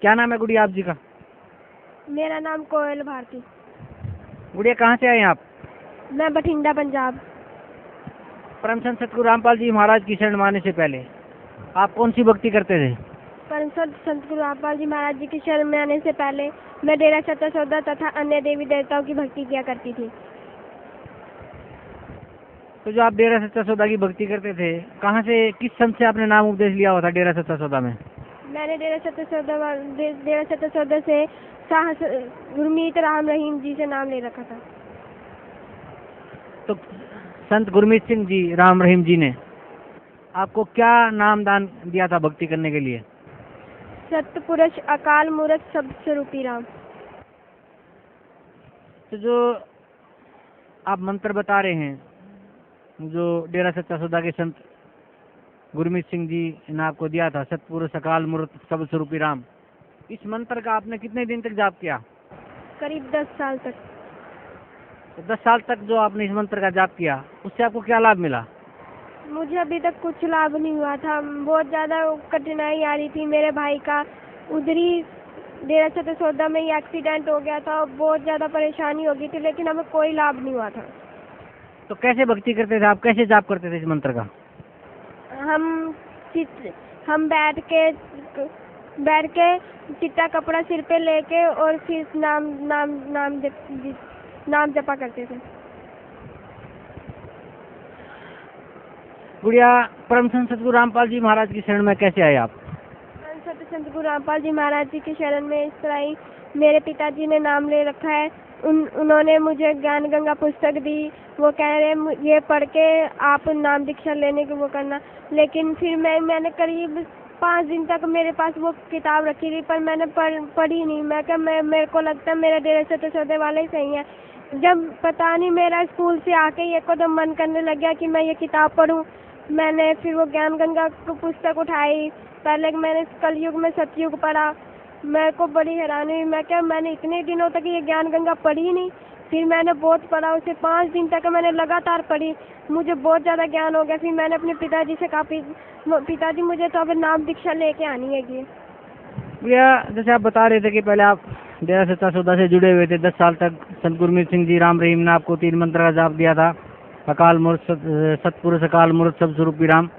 क्या नाम है गुड़िया आप जी का? मेरा नाम कोयल भारती। गुड़िया कहाँ से आए हैं आप? मैं बठिंडा पंजाब। परम संत सतगुरु रामपाल जी महाराज की शरण में आने से पहले आप कौन सी भक्ति करते थे? परम संत गुरु रामपाल जी महाराज जी की शरण में आने से पहले मैं डेरा सच्चा सौदा तथा अन्य देवी देवताओं की भक्ति किया करती थी। तो जो आप डेरा सच्चा सौदा की भक्ति करते थे, कहाँ से, किस संत से आपने नाम उपदेश लिया हुआ था डेरा सच्चा सौदा में? मैंने डेरा सच्चा सौदा से साहस गुरमीत राम रहीम जी से नाम ले रखा था। तो संत गुरमीत सिंह जी राम रहीम जी ने आपको क्या नाम दान दिया था भक्ति करने के लिए? सतपुरुष अकाल मूर्त सब स्वरूपी राम। तो जो आप मंत्र बता रहे हैं, जो डेरा सच्चा सौदा के संत गुरमीत सिंह जी ने आपको दिया था, सतपुरुष अकाल मूर्त सब स्वरूपी राम, इस मंत्र का आपने कितने दिन तक जाप किया? करीब 10 साल तक। तो 10 साल तक जो आपने इस मंत्र का जाप किया, उससे आपको क्या लाभ मिला? मुझे अभी तक कुछ लाभ नहीं हुआ था। बहुत ज़्यादा कठिनाई आ रही थी। मेरे भाई का उधरी डेरा सच्चा सौदा में ही एक्सीडेंट हो गया था और बहुत ज़्यादा परेशानी हो गई थी, लेकिन हमें कोई लाभ नहीं हुआ था। तो कैसे भक्ति करते थे आप, कैसे जाप करते थे इस मंत्र का? हम बैठ के चिट्टा कपड़ा सिर पे लेके और फिर नाम जपा करते थे। गुड़िया परम संत सतगुरु रामपाल जी महाराज की शरण में कैसे आए आप? संत गुरु रामपाल जी महाराज जी की शरण में इस तरह ही मेरे पिताजी ने नाम ले रखा है। उन्होंने मुझे ज्ञान गंगा पुस्तक दी। वो कह रहे ये पढ़ के आप नाम दीक्षा लेने की वो करना। लेकिन फिर मैंने करीब 5 दिन तक मेरे पास वो किताब रखी थी, पर मैंने पढ़ी नहीं। मैं क्या मेरे को लगता है मेरे डेरे सच्चा सौदे वाले ही सही है। जब पता नहीं मेरा स्कूल से आके ही एकदम मन करने लग गया कि मैं ये किताब पढूं। मैंने फिर वो ज्ञान गंगा की पुस्तक उठाई। पहले मैंने कलयुग में सतयुग पढ़ा। मेरे को बड़ी हैरानी हुई। मैंने इतने दिनों तक ये ज्ञान गंगा पढ़ी नहीं। फिर मैंने बहुत पढ़ा, उसे 5 दिन तक मैंने लगातार पढ़ी। मुझे बहुत ज़्यादा ज्ञान हो गया। फिर मैंने अपने पिताजी से कहा, पिताजी मुझे तो अब नाम दीक्षा लेके आनी है। भैया जैसे आप बता रहे थे कि पहले आप डेरा सच्चा सौदा से जुड़े हुए थे 10 साल तक, संत गुरमीत सिंह जी राम रहीम ने आपको 3 मंत्र का जाप दिया था, अकाल मूर्त सतपुरुष अकाल मूर्त सब स्वरूपी राम।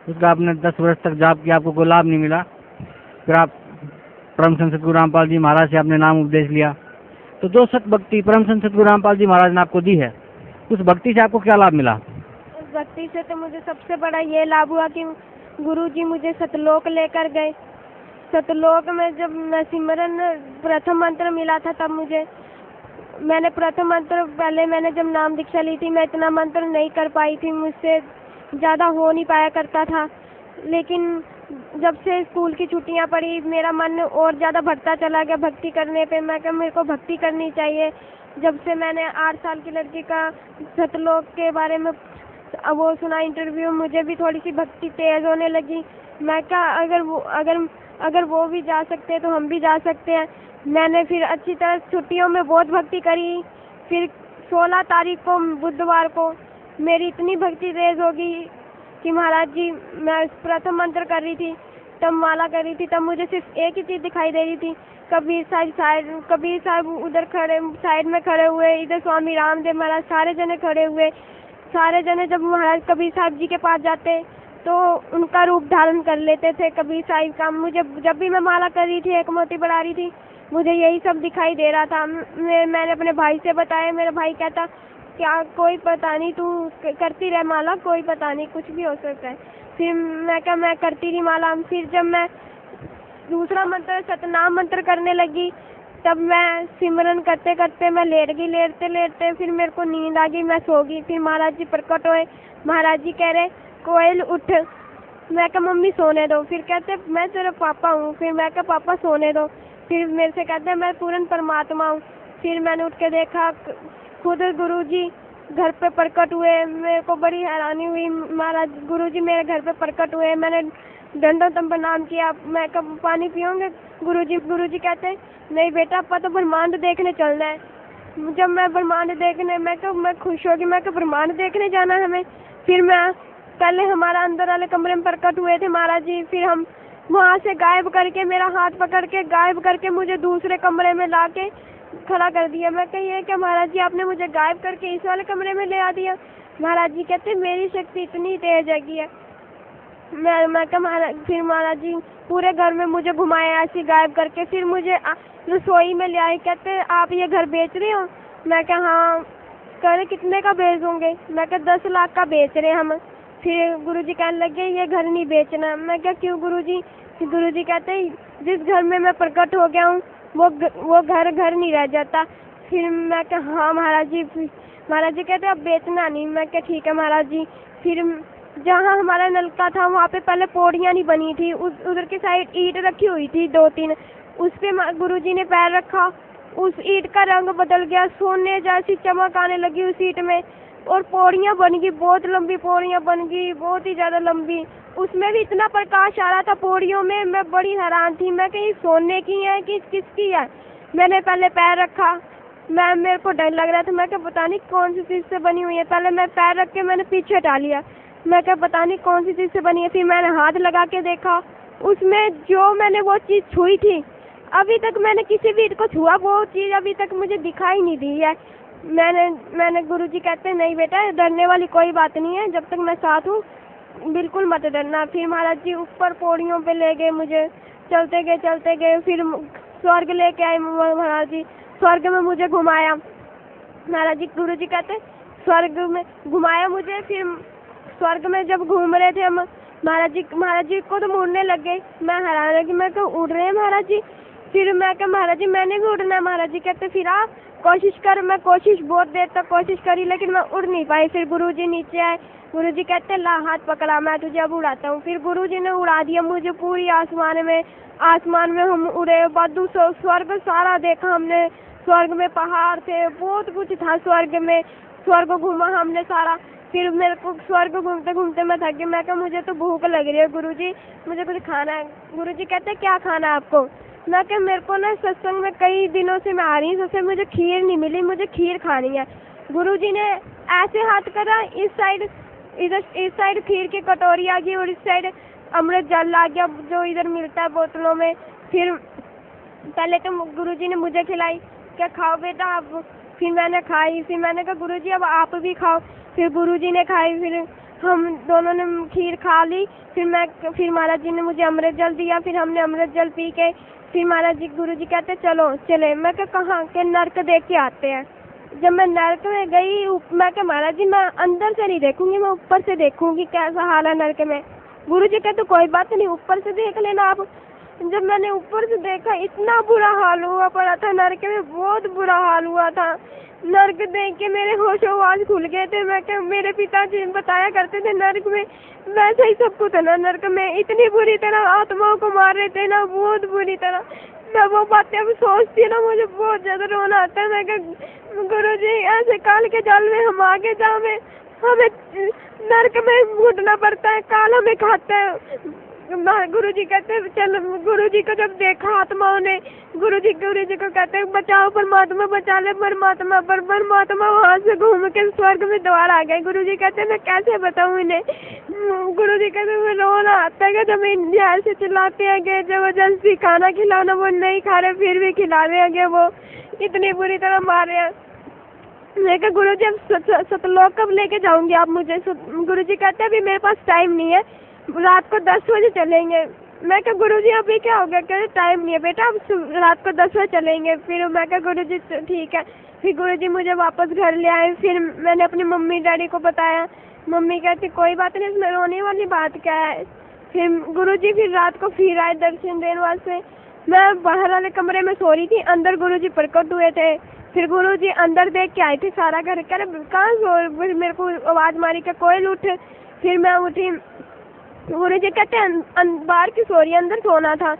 उसका आपने 10 वर्ष तक जाप किया, आपको कोई लाभ नहीं मिला। फिर आप परम संत सतगुरु रामपाल जी महाराज से आपने नाम उपदेश लिया। तो जो सत भक्ति परम संत सतगुरु रामपाल जी महाराज ने आपको दी है, उस भक्ति से आपको क्या लाभ मिला? उस भक्ति से तो मुझे सबसे बड़ा ये लाभ हुआ कि गुरुजी मुझे सतलोक लेकर गए। सतलोक में जब मैं सिमरन प्रथम मंत्र मिला था, तब मैंने प्रथम मंत्र पहले मैंने जब नाम दीक्षा ली थी, मैं इतना मंत्र नहीं कर पाई थी, मुझसे ज़्यादा हो नहीं पाया करता था। लेकिन जब से स्कूल की छुट्टियां पड़ी, मेरा मन और ज़्यादा बढ़ता चला गया भक्ति करने पे। मैं क्या मेरे को भक्ति करनी चाहिए। जब से मैंने 8 साल की लड़की का सतलोक के बारे में वो सुना इंटरव्यू, मुझे भी थोड़ी सी भक्ति तेज होने लगी। मैं क्या अगर वो भी जा सकते हैं तो हम भी जा सकते हैं। मैंने फिर अच्छी तरह छुट्टियों में बहुत भक्ति करी। फिर 16 तारीख को बुधवार को मेरी इतनी भक्ति तेज होगी कि महाराज जी, मैं प्रथम मंत्र कर रही थी, तब माला कर रही थी, तब मुझे सिर्फ एक ही चीज़ दिखाई दे रही थी। कबीर साहब उधर खड़े साइड में खड़े हुए, इधर स्वामी रामदेव महाराज, सारे जने खड़े हुए। सारे जने जब महाराज कबीर साहब जी के पास जाते तो उनका रूप धारण कर लेते थे कबीर साहिब का। मुझे जब भी मैं माला कर रही थी, एक मोती बढ़ा रही थी, मुझे यही सब दिखाई दे रहा था। मैंने अपने भाई से बताया। मेरा भाई कहता, क्या कोई पता नहीं, तू करती रह माला, कोई पता नहीं, कुछ भी हो सकता है। फिर मैं करती रही माला। फिर जब मैं दूसरा मंत्र सतनाम मंत्र करने लगी, तब मैं सिमरन करते करते मैं लेट गई। लेटते फिर मेरे को नींद आ गई, मैं सो गई। फिर महाराज जी प्रकट हुए। महाराज जी कह रहे, कोयल उठ। मैं कहा मम्मी सोने दो। फिर कहते मैं तेरा पापा हूँ। फिर मैं कहा पापा सोने दो। फिर मेरे से कहते मैं पूर्ण परमात्मा हूँ। फिर मैंने उठ के देखा, खुद गुरुजी घर पे प्रकट हुए। मेरे को बड़ी हैरानी हुई। महाराज गुरुजी मेरे घर पे प्रकट हुए। मैंने दंडोतम प्रणाम किया। मैं कब पानी पियोगे गुरुजी कहते नहीं बेटा, आपका तो ब्रह्मांड देखने चलना है। जब मैं ब्रह्मांड देखने, मैं खुश होगी। मैं ब्रह्मांड देखने जाना है हमें। फिर मैं पहले हमारा अंदर वाले कमरे में प्रकट हुए थे महाराज जी। फिर हम वहाँ से गायब करके, मेरा हाथ पकड़ के गायब करके मुझे दूसरे कमरे में ला के खड़ा कर दिया। मैं कही है कि महाराज जी आपने मुझे गायब करके इस वाले कमरे में ले आ दिया। महाराज जी कहते मेरी शक्ति इतनी तेज है। मैं कहा महाराज, फिर महाराज जी पूरे घर में मुझे घुमाए ऐसे गायब करके, फिर मुझे रसोई में ले आए। कहते आप ये घर बेच रहे हो? मैं कहा हाँ। कह रहे कितने का बेच दोगे? मैं कहा 10 लाख का बेच रहे हम। फिर गुरुजी कहने लगे ये घर नहीं बेचना। मैं क्या क्यों गुरुजी? गुरुजी कहते जिस घर में मैं प्रकट हो गया हूँ वो घर नहीं रह जाता। फिर मैं कहा हाँ महाराज जी। महाराज जी कहते अब बेचना नहीं। मैं क्या ठीक है महाराज जी। फिर जहाँ हमारा नलका था वहाँ पे पहले पौड़ियाँ नहीं बनी थी, उधर की साइड ईंट रखी हुई थी 2-3, उस पे गुरुजी ने पैर रखा, उस ईंट का रंग बदल गया, सोने जैसी चमक आने लगी उस ईंट में, और पौड़ियाँ बन गई, बहुत लंबी पौड़ियाँ बन गई, बहुत ही ज़्यादा लंबी। उसमें भी इतना प्रकाश आ रहा था पौड़ियों में, मैं बड़ी हैरान थी। मैं कहीं सोने की है कि किसकी है? मैंने पहले पैर रखा, मेरे को डर लग रहा था। मैं क्या पता नहीं कौन सी चीज़ से बनी हुई है। पहले मैं पैर रख के मैंने पीछे हटा लिया। मैं क्या पता नहीं कौन सी चीज़ से बनी है। फिर मैंने हाथ लगा के देखा, उसमें जो मैंने वो चीज़ छुई थी, अभी तक मैंने किसी भी को छुआ, वो चीज़ अभी तक मुझे दिखाई नहीं दी है। मैंने गुरुजी कहते नहीं बेटा डरने वाली कोई बात नहीं है, जब तक मैं साथ हूँ बिल्कुल मत डरना। फिर महाराज जी ऊपर पौड़ियों पे ले गए मुझे, चलते गए। फिर स्वर्ग लेके आए महाराज जी, स्वर्ग में मुझे घुमाया महाराज जी। गुरुजी कहते स्वर्ग में घुमाया मुझे। फिर स्वर्ग में जब घूम रहे थे हम, महाराज जी को तो मुड़ने लग गए। मैं हैरान रही, मैं क्या उड़ रहे हैं महाराज जी? फिर मैं क्या महाराज जी मैंने भी उड़ना है? महाराज जी कहते फिर आप कोशिश कर। मैं कोशिश बहुत देर तक कोशिश करी, लेकिन मैं उड़ नहीं पाई। फिर गुरुजी नीचे आए, गुरुजी कहते ला हाथ पकड़ा, मैं तुझे अब उड़ाता हूँ। फिर गुरुजी ने उड़ा दिया मुझे पूरी आसमान में हम उड़े। बदू स्वर्ग सारा देखा हमने, स्वर्ग में पहाड़ थे, बहुत कुछ था स्वर्ग में, स्वर्ग घूमा हमने सारा। फिर मेरे को स्वर्ग घूमते घूमते मैं थक गई। मैं कहा मुझे तो भूख लग रही है गुरुजी, मुझे कुछ खाना है। गुरुजी कहते क्या खाना है आपको? मैं कहा मेरे को ना सत्संग में कई दिनों से मैं आ रही हूँ, सबसे मुझे खीर नहीं मिली, मुझे खीर खानी है। गुरुजी ने ऐसे हाथ करा, इस साइड खीर की कटोरी आ गई और इस साइड अमृत जल आ गया जो इधर मिलता है बोतलों में। फिर पहले तो गुरुजी ने मुझे खिलाई, क्या खाओ बेटा आप? फिर मैंने खाई। फिर मैंने कहा गुरुजी अब आप भी खाओ। फिर गुरुजी ने खाई, फिर हम दोनों ने खीर खा ली। फिर महाराज जी ने मुझे अमृत जल दिया। फिर हमने अमृत जल पी के फिर महाराज जी गुरुजी कहते चलो चले। मैं क्या कहाँ के? नर्क देख के आते हैं। जब मैं नर्क में गई, मैं क्या महाराज जी मैं अंदर से नहीं देखूंगी, मैं ऊपर से देखूंगी कैसा हाल है नर्क में। गुरुजी कहते कोई बात नहीं, ऊपर से देख लेना आप। जब मैंने ऊपर से देखा, इतना बुरा हाल हुआ पड़ा था नर्क में, बहुत बुरा हाल हुआ था। नर्क देख के मेरे होश-ओ-वाज खुल गए थे। मैं क्या मेरे पिताजी बताया करते थे नर्क में वैसा ही सब कुछ है ना, नर्क में इतनी बुरी तरह आत्माओं को मार रहे थे ना, बहुत बुरी तरह। मैं वो बातें अब सोचती ना मुझे बहुत ज्यादा रोना आता है। मैं क्या गुरुजी ऐसे काल के जाल में हम आगे जाए, हमें नर्क में घुटना पड़ता है, काल हमें खाता है। गुरुजी कहते चल, गुरुजी को जब देखा आत्माओं ने, गुरुजी को कहते हैं बचाओ परमात्मा, बचा ले परमात्मा। पर परमात्मा वहाँ से घूम के स्वर्ग में द्वार आ गए। गुरुजी कहते मैं कैसे बताऊँ इन्हें? गुरुजी कहते मैं रोना आता है जब ऐसे चिल्लाते हैं कि जबरदस्ती खाना खिलाना, वो नहीं खा रहे फिर भी खिला रहे हैं, वो इतनी बुरी तरह मारे हैं। मैं कहा गुरुजी अब सतलोक कब लेके जाऊंगी आप मुझे? गुरुजी कहते अभी मेरे पास टाइम नहीं है, रात को 10 बजे चलेंगे। मैं क्या गुरुजी अभी क्या हो गया? कहते टाइम नहीं है बेटा, अब रात को 10 बजे चलेंगे। फिर मैं क्या गुरुजी ठीक है। फिर गुरुजी मुझे वापस घर ले आए। फिर मैंने अपनी मम्मी डैडी को बताया। मम्मी कहती कोई बात नहीं, इसमें रोने वाली बात क्या है? फिर गुरुजी फिर रात को फिर आए दर्शन देने वास्ते। मैं बाहर वाले कमरे में सो रही थी, अंदर गुरुजी प्रकट हुए थे। फिर गुरुजी अंदर देख के आए थे सारा घर, कह रहे कहाँ सो? मेरे को आवाज मारी क्या कोयल उठ। फिर मैं उठी, गुरुजी कहते बाहर की सोरी, अंदर सोना था।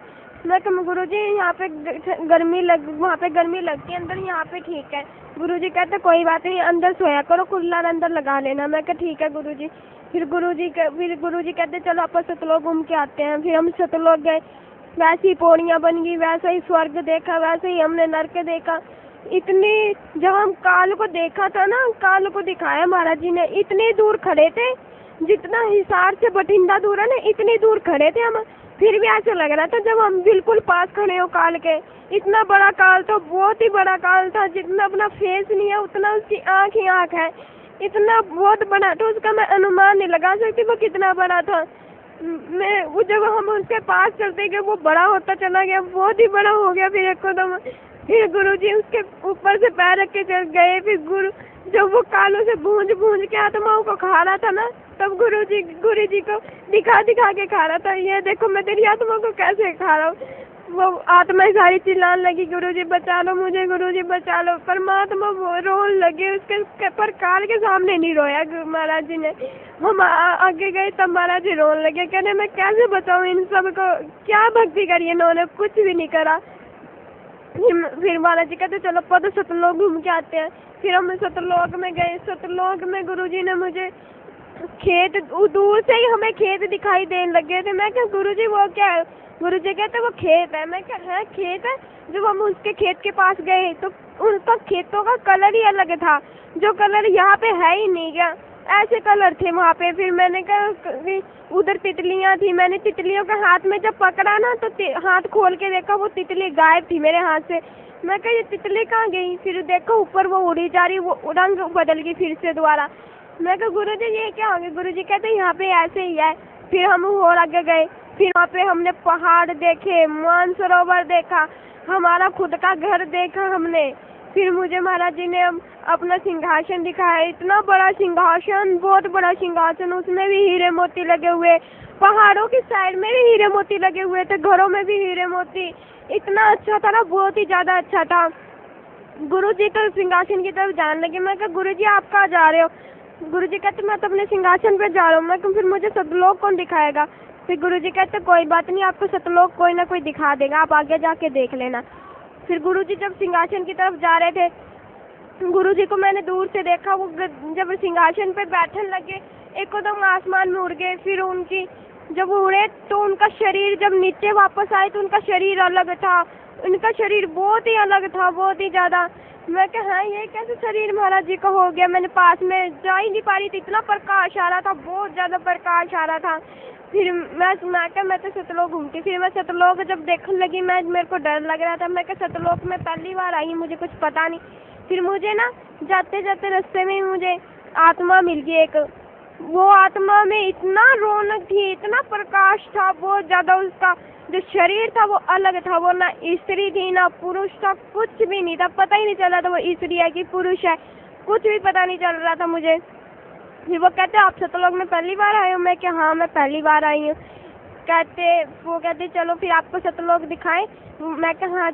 मैं कहा गुरुजी यहाँ पे वहाँ पे गर्मी लगती है, अंदर यहाँ पे ठीक है। गुरुजी कहते कोई बात नहीं, अंदर सोया करो, कुल्लर अंदर लगा लेना। मैं कहा ठीक है गुरुजी। फिर गुरुजी कहते चलो आप सतलोक घूम के आते हैं। फिर हम सतलोक गए, वैसी पौड़ियाँ बन गई, वैसा ही स्वर्ग देखा, वैसे ही हमने नरक देखा। इतनी जब हम काल को देखा था ना, काल को दिखाया महाराज जी ने, इतनी दूर खड़े थे, जितना हिसार से बठिंडा दूर है ना, इतनी दूर खड़े थे हम। फिर भी ऐसा लग रहा था जब हम बिल्कुल पास खड़े हो काल के। इतना बड़ा काल था, बहुत ही बड़ा काल था, जितना अपना फेस नहीं है उतना उसकी आँख ही आँख है। इतना बहुत बड़ा था, उसका मैं अनुमान नहीं लगा सकती वो कितना बड़ा था। मैं वो जब हम उसके पास चलते गए वो बड़ा होता चला गया, बहुत ही बड़ा हो गया। फिर एकदम फिर गुरुजी उसके ऊपर से पैर रख के चल गए। फिर जब वो कालों से भूंज भूंज के आत्माओं को खा रहा था ना, तब गुरुजी को दिखा दिखा के खा रहा था, ये देखो मैं तेरी आत्मा को कैसे खा रहा हूँ। वो आत्माएं सारी चिल्लाने लगी, गुरुजी बचा लो मुझे, गुरुजी बचा लो। परमात्मा वो रोने लगे, उसके पर काल के सामने नहीं रोया महाराज जी ने। हम आगे गए तब महाराज जी रोने लगे, कहने मैं कैसे बचाऊं इन सब को, क्या भक्ति करी इन्होंने, कुछ भी नहीं करा। फिर महाराज जी कहते चलो पद सतलोक घूम के आते हैं। फिर हम सतलोक में गए। सतलोक में गुरुजी ने मुझे खेत, दूर से ही हमें खेत दिखाई देने लगे थे। मैं क्या गुरुजी वो क्या है? गुरुजी कहते वो खेत है। मैं क्या है खेत है? जब हम उसके खेत के पास गए तो उनका खेतों का कलर ही अलग था, जो कलर यहाँ पे है ही नहीं। क्या ऐसे कलर थे वहाँ पे। फिर मैंने कहा उधर तितलियाँ थी, मैंने तितलियों के हाथ में जब पकड़ा ना तो हाथ खोल के देखा वो तितली गायब थी मेरे हाथ से। मैं कहा ये तितली कहाँ गई? फिर देखो ऊपर वो उड़ी जा रही, वो रंग बदल गई फिर से दोबारा। मैं कहा गुरुजी ये क्या हो गया? गुरुजी कहते यहाँ पे ऐसे ही है। फिर हम और आगे गए, फिर वहाँ पे हमने पहाड़ देखे, मानसरोवर देखा, हमारा खुद का घर देखा हमने। फिर मुझे महाराज जी ने अपना सिंहासन दिखाया, इतना बड़ा सिंहासन, बहुत बड़ा सिंहासन, उसमें भी हीरे मोती लगे हुए, पहाड़ों की साइड में भी हीरे मोती लगे हुए थे, घरों में भी हीरे मोती। इतना अच्छा था ना, बहुत ही ज्यादा अच्छा था। गुरुजी तो सिंहासन की तरफ जाने लगे। मैं कहा गुरुजी आप कहाँ जा रहे हो? गुरुजी कहते मैं तो अपने सिंहासन पे जा रहा हूँ। मैं कहा फिर मुझे सतलोक कौन दिखाएगा? फिर गुरुजी कहते कोई बात नहीं, आपको सतलोक कोई ना कोई दिखा देगा, आप आगे जाके देख लेना। फिर गुरुजी जब सिंहासन की तरफ जा रहे थे, गुरुजी को मैंने दूर से देखा, वो जब सिंहासन पे बैठने लगे एकदम आसमान में उड़ गए। फिर उनकी जब उड़े तो उनका शरीर जब नीचे वापस आए तो उनका शरीर अलग था, उनका शरीर बहुत ही अलग था, बहुत ही ज्यादा। मैं कहा हाँ ये कैसे शरीर महाराज जी का हो गया? मैंने पास में जा ही नहीं पा रही थी, इतना प्रकाश आ रहा था, बहुत ज्यादा प्रकाश आ रहा था। फिर मैं तो सतलोक घूमती। फिर मैं सतलोक जब देखने लगी, मेरे को डर लग रहा था। मैं क्या सतलोक में पहली बार आई, मुझे कुछ पता नहीं। फिर मुझे ना जाते जाते रास्ते में मुझे आत्मा मिल गई एक। वो आत्मा में इतना रौनक थी, इतना प्रकाश था, बहुत ज्यादा। उसका जो शरीर था वो अलग था, वो ना स्त्री थी ना पुरुष था, कुछ भी नहीं था, पता ही नहीं चल रहा था वो स्त्री है कि पुरुष है, कुछ भी पता नहीं चल रहा था मुझे। फिर वो कहते आप सतलोक में पहली बार आए हो? मैं क्या हाँ मैं पहली बार आई हूँ। वो कहते चलो फिर आपको सतलोक दिखाएं? मैं क्या हाँ